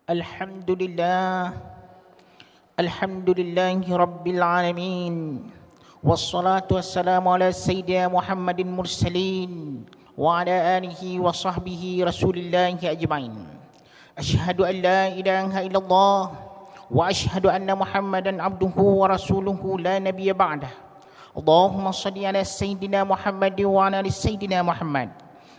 Alhamdulillah, Alhamdulillahi Rabbil Alamin. Wassalatu wassalamu ala Sayyidina Muhammadin Mursalin wa ala alihi wa sahbihi Rasulillahi ajma'in. Ashhadu an la ilaha illallah wa ashhadu anna Muhammadan abduhu wa rasuluhu la nabiyya ba'dah. Allahumma salli ala Sayyidina Muhammadin wa ala ali Sayyidina Muhammad.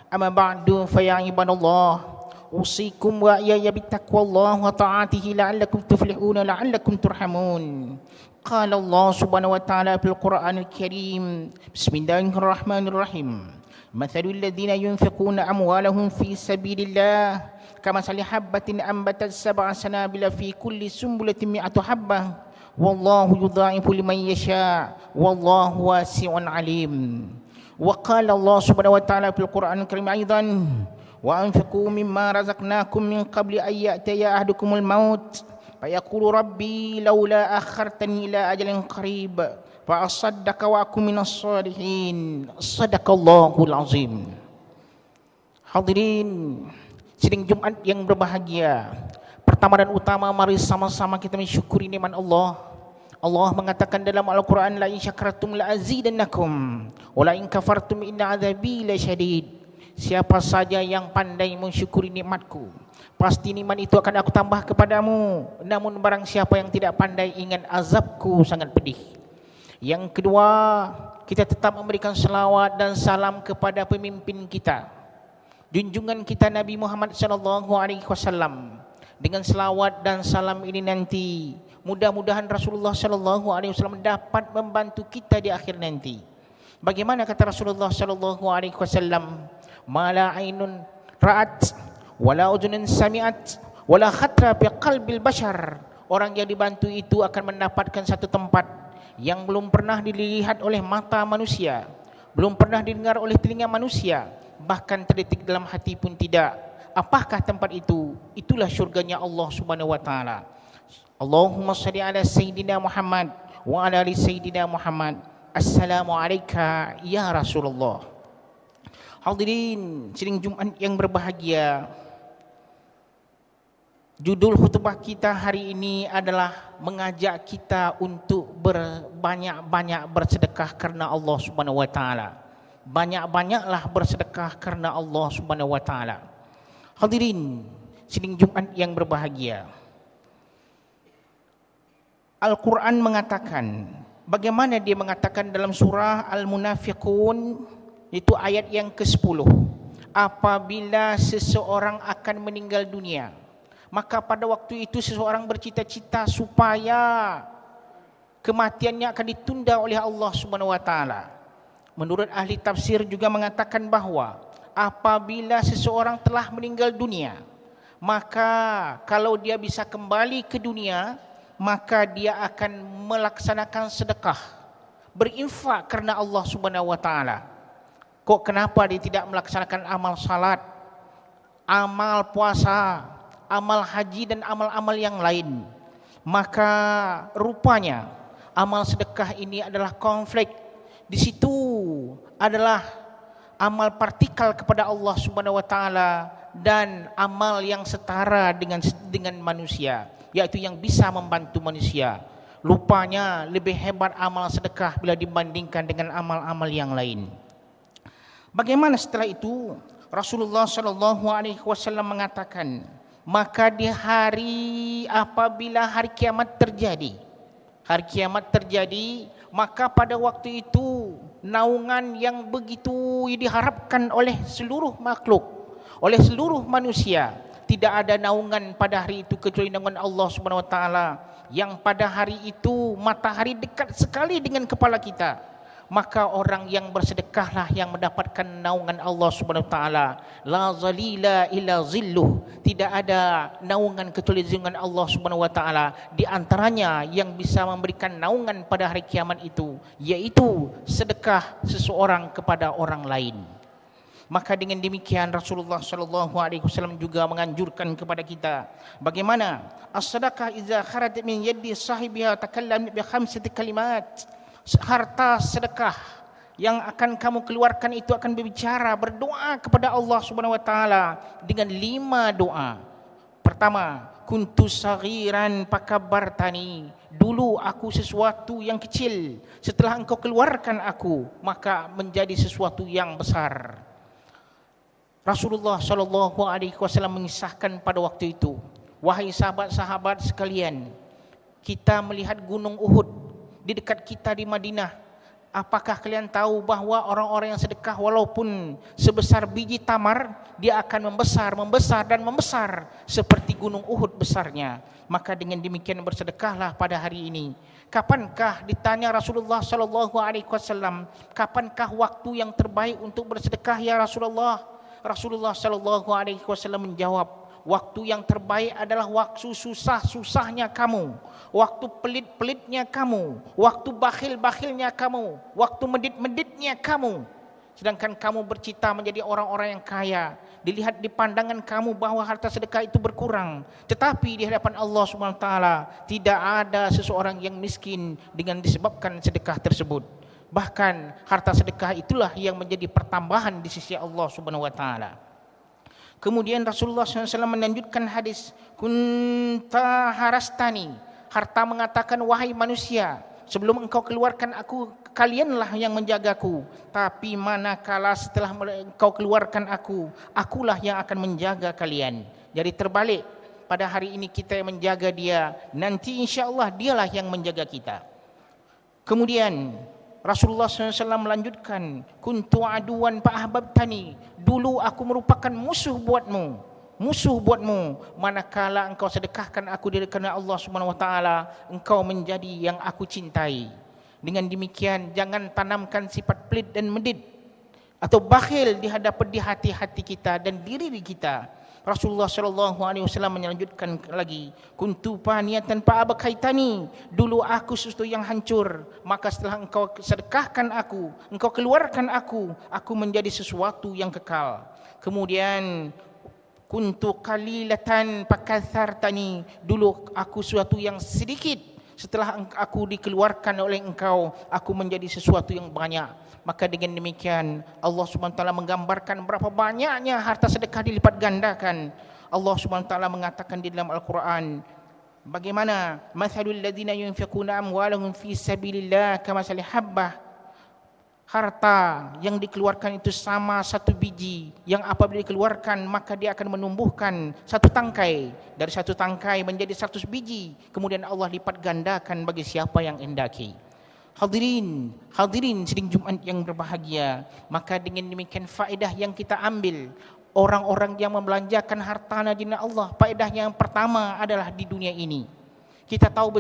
Amma ba'du fa ya ibadallah, usikum wa iyaya bittaqwallah wa ta'atihi la'allakum tuflihun la'allakum turhamun. Qala Allah subhanahu wa ta'ala fil Qur'anil Karim, Bismillahirrahmanirrahim. Mathalul ladzina yunfiquna amwalahum fi sabilillah kamathali habbatin ambatat sab'a sanabila fi kulli sumbulatin mi'atu habbah wallahu yudha'ifu liman yasha wallahu wasi'un alim. Wa qala Allah subhanahu wa ta'ala fil Qur'anil Karim aidan, wa anfiqu mimma razaqnakum min qabli an ya'tiya ahadukumul maut fayaqulu rabbi laula akhartani ila ajalin qarib fa asaddaqa wa akum minas salihin. Sadaqallahul azim. Hadirin sidang Jumat yang berbahagia, pertama dan utama mari sama-sama kita mensyukuri nikmat Allah. Allah mengatakan dalam Al-Quran, la in syakartum la azidannakum wa la in kafartum inna adzabi lasyadid. Siapa saja yang pandai mensyukuri nikmatku, pasti nikmat itu akan aku tambah kepadamu. Namun barang siapa yang tidak pandai, ingat azabku sangat pedih. Yang kedua, kita tetap memberikan selawat dan salam kepada pemimpin kita, junjungan kita Nabi Muhammad SAW. Dengan selawat dan salam ini nanti, mudah-mudahan Rasulullah SAW dapat membantu kita di akhir nanti. Bagaimana kata Rasulullah SAW? Mala ainun ra'at wala udhunun sami'at wala khatra fi qalbil bashar. Orang yang dibantu itu akan mendapatkan satu tempat yang belum pernah dilihat oleh mata manusia, belum pernah didengar oleh telinga manusia, bahkan terdetik dalam hati pun tidak. Apakah tempat itu? Itulah syurganya Allah Subhanahu wa taala. Allahumma shalli ala Sayyidina Muhammad wa ala ali Sayyidina Muhammad. Assalamu alayka ya Rasulullah. Hadirin sidang Jumat yang berbahagia, judul khutbah kita hari ini adalah mengajak kita untuk berbanyak-banyak bersedekah karena Allah Subhanahu wa taala. Banyak-banyaklah bersedekah karena Allah Subhanahu wa taala. Hadirin sidang Jumat yang berbahagia, Al-Quran mengatakan, bagaimana dia mengatakan dalam surah Al-Munafiqun, itu ayat yang ke-10, apabila seseorang akan meninggal dunia, maka pada waktu itu seseorang bercita-cita supaya kematiannya akan ditunda oleh Allah Subhanahu wa taala. Menurut ahli tafsir juga mengatakan bahwa apabila seseorang telah meninggal dunia, maka kalau dia bisa kembali ke dunia, maka dia akan melaksanakan sedekah, berinfak karena Allah Subhanahu wa taala. Kok kenapa dia tidak melaksanakan amal salat, amal puasa, amal haji dan amal-amal yang lain? Maka rupanya amal sedekah ini adalah konflik. Di situ adalah amal partikal kepada Allah Subhanahu wa taala dan amal yang setara dengan manusia, yaitu yang bisa membantu manusia. Rupanya lebih hebat amal sedekah bila dibandingkan dengan amal-amal yang lain. Bagaimana setelah itu? Rasulullah SAW mengatakan, maka di hari apabila hari kiamat terjadi, maka pada waktu itu naungan yang begitu diharapkan oleh seluruh makhluk, oleh seluruh manusia, tidak ada naungan pada hari itu kecuali naungan Allah Subhanahu wa taala, yang pada hari itu matahari dekat sekali dengan kepala kita. Maka orang yang bersedekahlah yang mendapatkan naungan Allah Subhanahu wa taala. La zalila illa zilluh. Tidak ada naungan kecuali naungan Allah Subhanahu wa taala. Di antaranya yang bisa memberikan naungan pada hari kiamat itu, yaitu sedekah seseorang kepada orang lain. Maka dengan demikian Rasulullah SAW juga menganjurkan kepada kita bagaimana as-sadaqah idza kharajat min yadi sahibiha takallam bi khamsati kalimat. Harta sedekah yang akan kamu keluarkan itu akan berbicara, berdoa kepada Allah Subhanahu wa taala dengan 5 doa. Pertama, kuntu saghiran fakabbartani. Dulu aku sesuatu yang kecil, setelah engkau keluarkan aku, maka menjadi sesuatu yang besar. Rasulullah sallallahu alaihi wasallam mengisahkan pada waktu itu, wahai sahabat-sahabat sekalian, kita melihat gunung Uhud di dekat kita di Madinah. Apakah kalian tahu bahwa orang-orang yang sedekah walaupun sebesar biji tamar, dia akan membesar dan membesar seperti gunung Uhud besarnya. Maka dengan demikian bersedekahlah pada hari ini. Kapankah, ditanya Rasulullah sallallahu alaihi wasallam, kapankah waktu yang terbaik untuk bersedekah ya Rasulullah? Rasulullah sallallahu alaihi wasallam menjawab, waktu yang terbaik adalah waktu susah-susahnya kamu, waktu pelit-pelitnya kamu, waktu bakhil-bakhilnya kamu, waktu medit-meditnya kamu. Sedangkan kamu bercita menjadi orang-orang yang kaya. Dilihat di pandangan kamu bahwa harta sedekah itu berkurang. Tetapi di hadapan Allah SWT tidak ada seseorang yang miskin dengan disebabkan sedekah tersebut. Bahkan harta sedekah itulah yang menjadi pertambahan di sisi Allah SWT. Kemudian Rasulullah SAW melanjutkan hadis, kunta harastani. Harta mengatakan, wahai manusia, sebelum engkau keluarkan aku, kalianlah yang menjagaku. Tapi manakala setelah engkau keluarkan aku, akulah yang akan menjaga kalian. Jadi terbalik, pada hari ini kita yang menjaga dia, nanti insya Allah dialah yang menjaga kita. Kemudian Rasulullah SAW melanjutkan, kuntu aduan fa'ahbabtani. Dulu aku merupakan musuh buatmu. Manakala engkau sedekahkan aku dari kerana Allah SWT, engkau menjadi yang aku cintai. Dengan demikian, jangan tanamkan sifat pelit dan medit atau bakhil di hati-hati kita dan diri kita. Rasulullah SAW melanjutkan lagi, kuntu paniyatan fa'abakaitani. Dulu aku sesuatu yang hancur, maka setelah engkau sedekahkan aku, engkau keluarkan aku menjadi sesuatu yang kekal. Kemudian kuntu qalilatan fakatsartani. Dulu aku sesuatu yang sedikit, setelah aku dikeluarkan oleh engkau, aku menjadi sesuatu yang banyak. Maka dengan demikian Allah SWT menggambarkan berapa banyaknya harta sedekah dilipat gandakan. Allah SWT mengatakan di dalam Al-Quran, bagaimana mathalul ladzina yunfiquna amwalahum fi sabilillah kamathali habbah. Harta yang dikeluarkan itu sama satu biji, yang apabila dikeluarkan maka dia akan menumbuhkan satu tangkai. Dari satu tangkai menjadi 100 biji. Kemudian Allah lipat gandakan bagi siapa yang hendaki. Hadirin sidang Jumat yang berbahagia, maka dengan demikian faedah yang kita ambil, orang-orang yang membelanjakan hartanya di jalan Allah, faedah yang pertama adalah di dunia ini. Kita tahu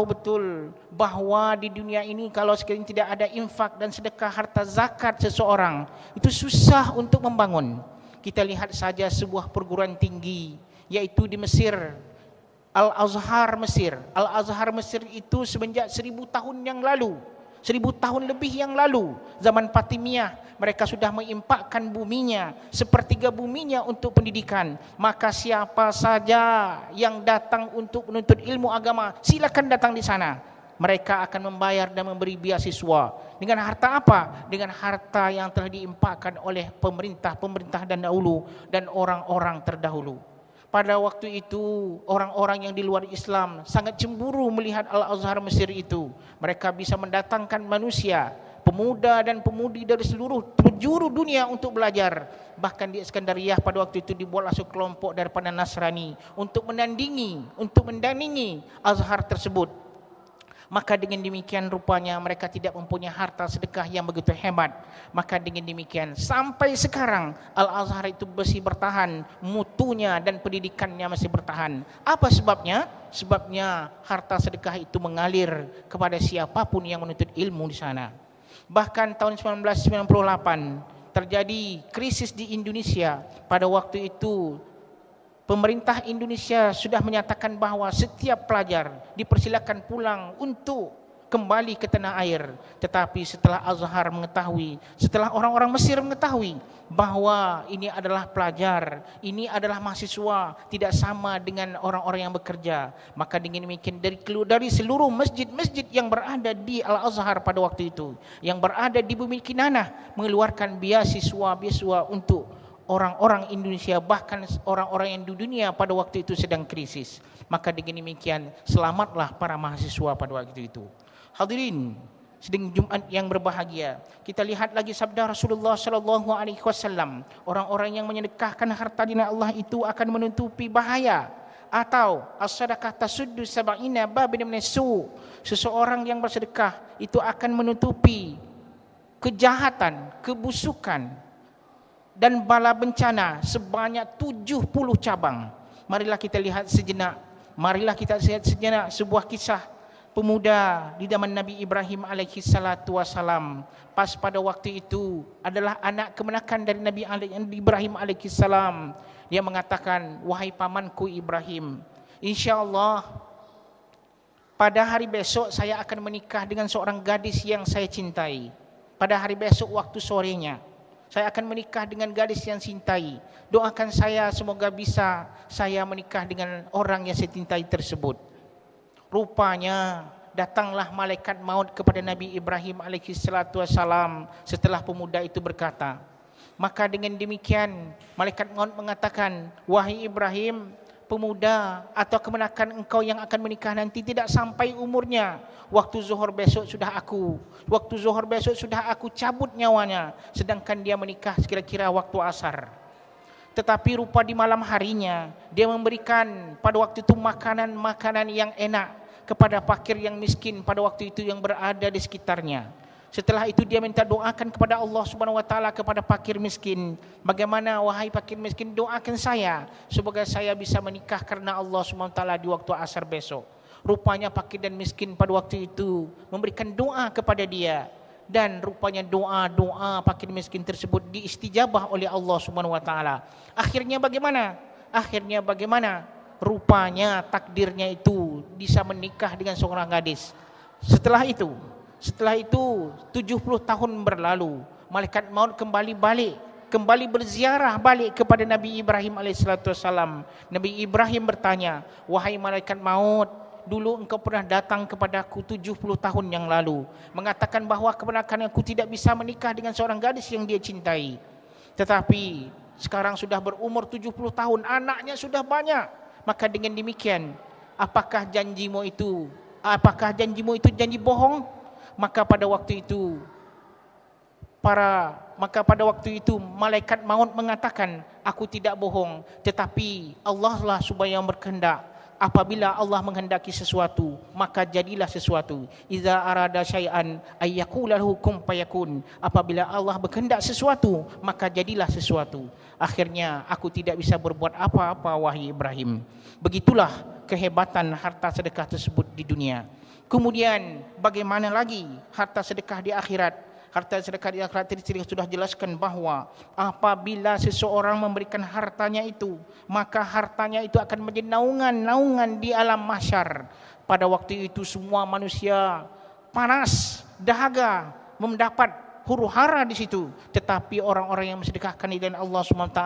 betul bahwa di dunia ini kalau sekiranya tidak ada infak dan sedekah harta zakat seseorang, itu susah untuk membangun. Kita lihat saja sebuah perguruan tinggi, yaitu di Mesir, Al-Azhar Mesir. Al-Azhar Mesir itu semenjak 1000 tahun yang lalu, 1000 tahun lebih yang lalu, zaman Fatimiyah, mereka sudah menginfakkan buminya, sepertiga buminya untuk pendidikan. Maka siapa saja yang datang untuk menuntut ilmu agama, silakan datang di sana. Mereka akan membayar dan memberi beasiswa. Dengan harta apa? Dengan harta yang telah diinfakkan oleh pemerintah dan dahulu dan orang-orang terdahulu. Pada waktu itu, orang-orang yang di luar Islam sangat cemburu melihat Al-Azhar Mesir itu. Mereka bisa mendatangkan manusia, pemuda dan pemudi dari seluruh penjuru dunia untuk belajar. Bahkan di Iskandariah pada waktu itu dibuatlah sekelompok daripada Nasrani untuk mendandingi Azhar tersebut. Maka dengan demikian rupanya mereka tidak mempunyai harta sedekah yang begitu hebat. Maka dengan demikian sampai sekarang Al-Azhar itu masih bertahan, mutunya dan pendidikannya masih bertahan. Apa sebabnya? Sebabnya harta sedekah itu mengalir kepada siapapun yang menuntut ilmu di sana. Bahkan tahun 1998 terjadi krisis di Indonesia. Pada waktu itu pemerintah Indonesia sudah menyatakan bahwa setiap pelajar dipersilakan pulang untuk kembali ke tanah air. Tetapi setelah Azhar mengetahui, setelah orang-orang Mesir mengetahui bahwa ini adalah pelajar, ini adalah mahasiswa, tidak sama dengan orang-orang yang bekerja, maka dengan demikian dari seluruh masjid-masjid yang berada di Al-Azhar pada waktu itu, yang berada di bumi Kinanah, mengeluarkan beasiswa untuk orang-orang Indonesia, bahkan orang-orang yang di dunia pada waktu itu sedang krisis. Maka dengan demikian selamatlah para mahasiswa pada waktu itu. Hadirin sedang Jumat yang berbahagia, kita lihat lagi sabda Rasulullah sallallahu alaihi wasallam, orang-orang yang menyedekahkan harta di jalan Allah itu akan menutupi bahaya, atau as-sadaqah tasuddu sab'ina babin minas su. Seseorang yang bersedekah itu akan menutupi kejahatan, kebusukan dan bala bencana sebanyak 70 cabang. Marilah kita lihat sejenak, sebuah kisah pemuda di zaman Nabi Ibrahim alaihi salatu wasalam. Pas pada waktu itu adalah anak kemenakan dari Nabi Ibrahim alaihi salam. Dia mengatakan, wahai pamanku Ibrahim, insya-Allah pada hari besok saya akan menikah dengan seorang gadis yang saya cintai. Pada hari besok waktu sorenya saya akan menikah dengan gadis yang cintai. Doakan saya semoga bisa saya menikah dengan orang yang saya cintai tersebut. Rupanya datanglah malaikat maut kepada Nabi Ibrahim alaihi salatu wasalam setelah pemuda itu berkata. Maka dengan demikian malaikat maut mengatakan, wahai Ibrahim, pemuda atau kemenakan engkau yang akan menikah nanti tidak sampai umurnya. Waktu zuhur besok sudah aku cabut nyawanya, sedangkan dia menikah kira-kira waktu asar. Tetapi rupa di malam harinya dia memberikan pada waktu itu makanan yang enak kepada fakir yang miskin pada waktu itu yang berada di sekitarnya. Setelah itu dia minta doakan kepada Allah Subhanahu wa taala kepada fakir miskin. Bagaimana wahai fakir miskin, doakan saya semoga saya bisa menikah karena Allah Subhanahu wa taala di waktu asar besok. Rupanya fakir dan miskin pada waktu itu memberikan doa kepada dia, dan rupanya doa fakir miskin tersebut diistijabah oleh Allah Subhanahu wa taala. Akhirnya bagaimana? Rupanya takdirnya itu bisa menikah dengan seorang gadis. Setelah itu 70 tahun berlalu, malaikat maut kembali berziarah balik kepada Nabi Ibrahim alaihissalam. Nabi Ibrahim bertanya, wahai malaikat maut, dulu engkau pernah datang kepadaku 70 tahun yang lalu, mengatakan bahawa kebenaran aku tidak bisa menikah dengan seorang gadis yang dia cintai. Tetapi sekarang sudah berumur 70 tahun, anaknya sudah banyak. Maka dengan demikian, apakah janjimu itu janji bohong? Maka pada waktu itu malaikat maut mengatakan, aku tidak bohong, tetapi Allah lah yang berkehendak. Apabila Allah menghendaki sesuatu, maka jadilah sesuatu. Iza arada syai'an ayyakula lahu kun fayakun. Apabila Allah berkehendak sesuatu, maka jadilah sesuatu. Akhirnya aku tidak bisa berbuat apa-apa wahai Ibrahim. Begitulah kehebatan harta sedekah tersebut di dunia. Kemudian bagaimana lagi harta sedekah di akhirat? Harta sedekah di akhirat tadi sudah jelaskan bahawa apabila seseorang memberikan hartanya itu, maka hartanya itu akan menjadi naungan di alam mahsyar. Pada waktu itu semua manusia panas, dahaga, mendapat huru-hara di situ. Tetapi orang-orang yang mensedekahkan di jalan Allah SWT,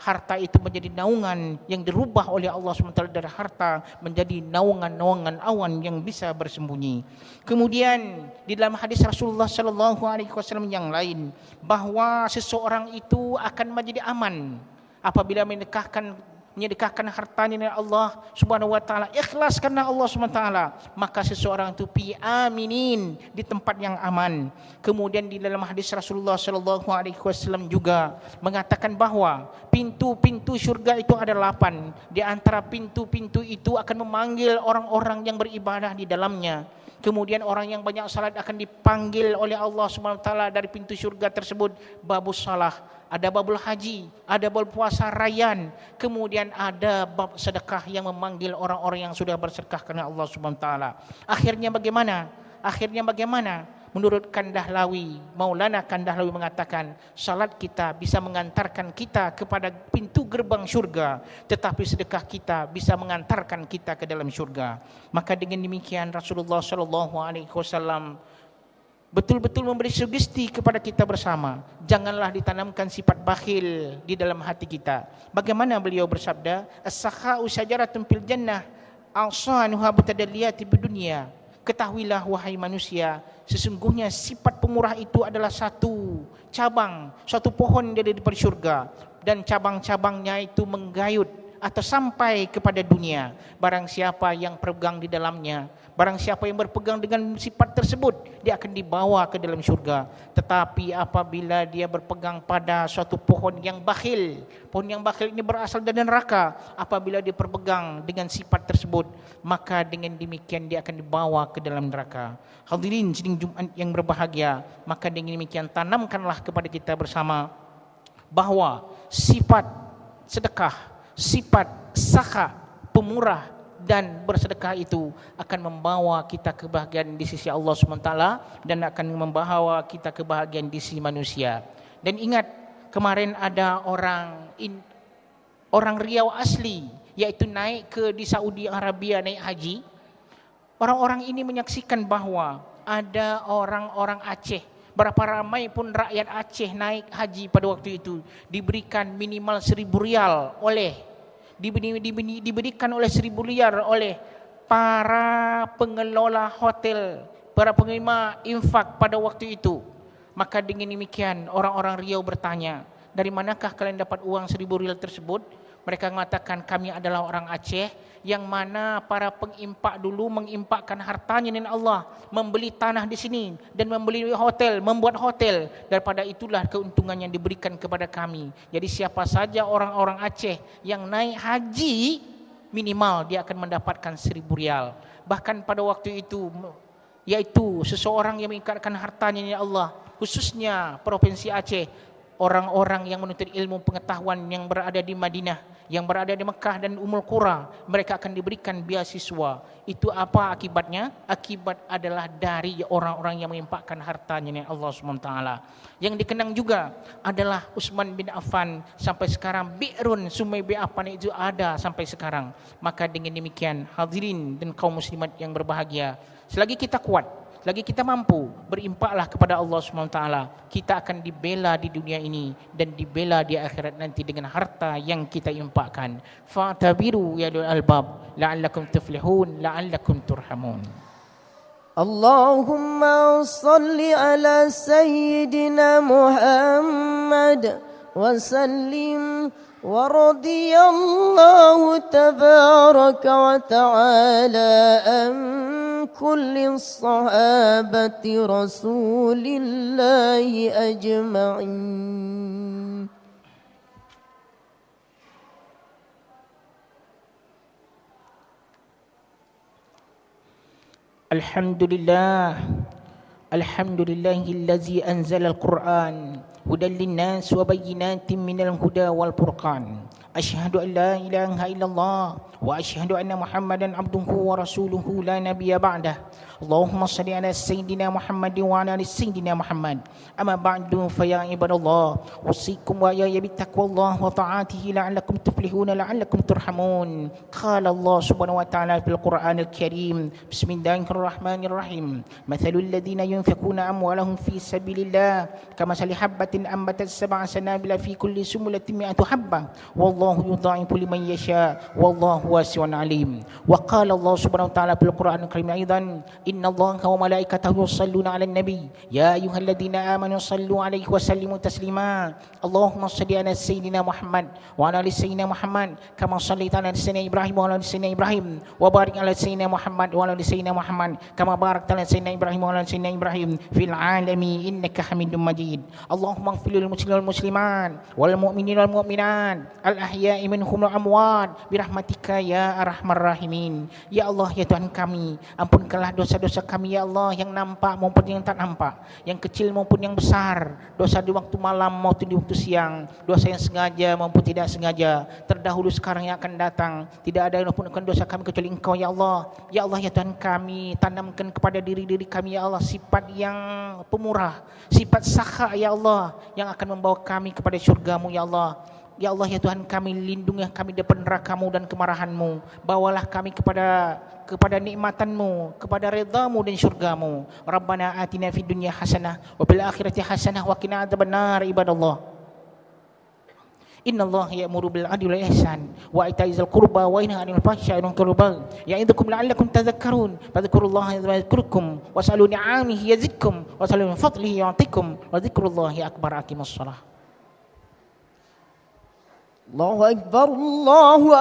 harta itu menjadi naungan yang dirubah oleh Allah SWT dari harta menjadi naungan awan yang bisa bersembunyi. Kemudian di dalam hadis Rasulullah SAW yang lain, bahawa seseorang itu akan menjadi aman apabila menyedekahkan hartanya dengan Allah Subhanahu wa taala, ikhlas karena Allah Subhanahu wa taala, maka seseorang itu fi aminin, di tempat yang aman. Kemudian di dalam hadis Rasulullah sallallahu alaihi wasallam juga mengatakan bahawa pintu-pintu syurga itu ada 8. Di antara pintu-pintu itu akan memanggil orang-orang yang beribadah di dalamnya. Kemudian orang yang banyak salat akan dipanggil oleh Allah Subhanahu wa taala dari pintu syurga tersebut. Babus salah, ada babul haji, ada bab puasa rayyan, kemudian ada bab sedekah yang memanggil orang-orang yang sudah bersedekah karena Allah Subhanahu wa taala. Akhirnya bagaimana? Menurut Kandahlawi, Maulana Kandahlawi mengatakan, salat kita bisa mengantarkan kita kepada pintu gerbang syurga, tetapi sedekah kita bisa mengantarkan kita ke dalam syurga. Maka dengan demikian Rasulullah SAW betul-betul memberi sugesti kepada kita bersama. Janganlah ditanamkan sifat bakhil di dalam hati kita. Bagaimana beliau bersabda, as-sakha'u syajaratun fil jannah, awsanuha butadalliyati bidunya. Ketahuilah wahai manusia, sesungguhnya sifat pemurah itu adalah satu cabang, satu pohon dari syurga. dan cabang-cabangnya itu menggayut atau sampai kepada dunia. Barang siapa yang berpegang di dalamnya, barang siapa yang berpegang dengan sifat tersebut, dia akan dibawa ke dalam syurga. Tetapi apabila dia berpegang pada suatu pohon yang bakhil, pohon yang bakhil ini berasal dari neraka, apabila dia berpegang dengan sifat tersebut, maka dengan demikian dia akan dibawa ke dalam neraka. Hadirin sidang Jumat yang berbahagia, maka dengan demikian tanamkanlah kepada kita bersama bahawa sifat sedekah, sifat sakha, pemurah dan bersedekah itu akan membawa kita kebahagiaan di sisi Allah SWT dan akan membawa kita kebahagiaan di sisi manusia. Dan ingat, kemarin ada orang Riau asli, yaitu naik ke di Saudi Arabia, naik haji. Orang-orang ini menyaksikan bahawa ada orang-orang Aceh, berapa ramai pun rakyat Aceh naik haji pada waktu itu, diberikan minimal 1.000 rial diberikan oleh 1.000 rial oleh para pengelola hotel, para penerima infak pada waktu itu. Maka dengan demikian orang-orang Riau bertanya, dari manakah kalian dapat uang 1.000 rial tersebut? Mereka mengatakan, kami adalah orang Aceh, yang mana para pengimpak dulu mengimpakkan hartanya dengan Allah, membeli tanah di sini dan membeli hotel, membuat hotel. Daripada itulah keuntungan yang diberikan kepada kami. Jadi siapa saja orang-orang Aceh yang naik haji, minimal dia akan mendapatkan 1.000 rial. Bahkan pada waktu itu, yaitu seseorang yang mengikatkan hartanya dengan Allah, khususnya Provinsi Aceh, orang-orang yang menuntut ilmu pengetahuan yang berada di Madinah, yang berada di Mekah dan Ummul Qura, mereka akan diberikan beasiswa. Itu apa akibatnya? Akibat adalah dari orang-orang yang mengimpakkan hartanya dengan Allah SWT. Yang dikenang juga adalah Utsman bin Affan. Sampai sekarang Bi'run, Sungai Bi'afan itu ada sampai sekarang. Maka dengan demikian, hadirin dan kaum muslimat yang berbahagia, selagi kita kuat, lagi kita mampu, berimpaklah kepada Allah SWT. Kita akan dibela di dunia ini dan dibela di akhirat nanti dengan harta yang kita impakkan. Fa'tabiru ya ulul albab la'allakum tuflihun, la'allakum turhamun. Allahumma salli ala sayyidina Muhammad wa sallim. ورضي الله تبارك وتعالى عن كل الصحابة رسول الله أجمعين. الحمد لله الذي أنزل القرآن هدى للناس وبينات من الهدى والفرقان. أشهد أن لا إله إلا الله وأشهد أن محمدا عبده ورسوله لا نبي بعده. اللهم صل على سيدنا محمد وعلى آل سيدنا محمد. أما بعد فيا عباد الله أوصيكم وإياي بتقوى الله وطاعته لعلكم تفلحون لعلكم ترحمون. قال الله سبحانه وتعالى في القرآن الكريم بسم الله الرحمن الرحيم مثل الذين ينفقون أموالهم في سبيل الله كمثل حبة أنبتت 7 سنابل في كل سنبلة 100 حبة والله يضاعف لمن يشاء والله واسع عليم. وقال الله سبحانه وتعالى في القرآن الكريم أيضا إن الله وملائكته يصلون على النبي يا أيها الذين آمنوا صلوا عليه وسلموا تسليما. اللهم صل على سيدنا محمد وعلى آل سيدنا محمد كما صليت على سيدنا إبراهيم وعلى آل سيدنا إبراهيم وبارك على سيدنا محمد وعلى آل سيدنا محمد كما باركت على سيدنا إبراهيم وعلى آل سيدنا إبراهيم في العالمين إنك حميد مجيد. اللهم اغفر للمسلمين والمسلمات والمؤمنين والمؤمنات الأحياء منهم والأموات برحمتك يا أرحم الراحمين. Ya Allah, ya Tuhan kami, ampunkanlah dosa-dosa kami ya Allah, yang nampak maupun yang tak nampak, yang kecil maupun yang besar, dosa di waktu malam maupun di waktu siang, dosa yang sengaja maupun tidak sengaja, terdahulu sekarang yang akan datang. Tidak ada yang ampunkan dosa kami kecuali Engkau ya Allah. Ya Allah, ya Tuhan kami, tanamkan kepada diri-diri kami ya Allah sifat yang pemurah, sifat sakha ya Allah, yang akan membawa kami kepada syurga-Mu ya Allah. Ya Allah, ya Tuhan kami, lindungi kami dari neraka-Mu dan kemarahan-Mu. Bawalah kami kepada nikmatan-Mu, kepada ridha-Mu dan syurga-Mu. Rabbana atina fid dunya hasanah wa fil akhirati hasanah wa qina adzabannar. Ibadallah, Innallaha ya'muru bil 'adli wal ihsan wa itaizil qurba wa yanha 'anil fahsya'i wal munkari wal baghi ya'idukum la'allakum tadhakkarun. Fadhkurullaha yadhkurkum was'alu ni'amihi yazidkum was'alu min fadlihi yu'tikum wa dzikrullahi akbar. Aqimus shalah. الله أكبر الله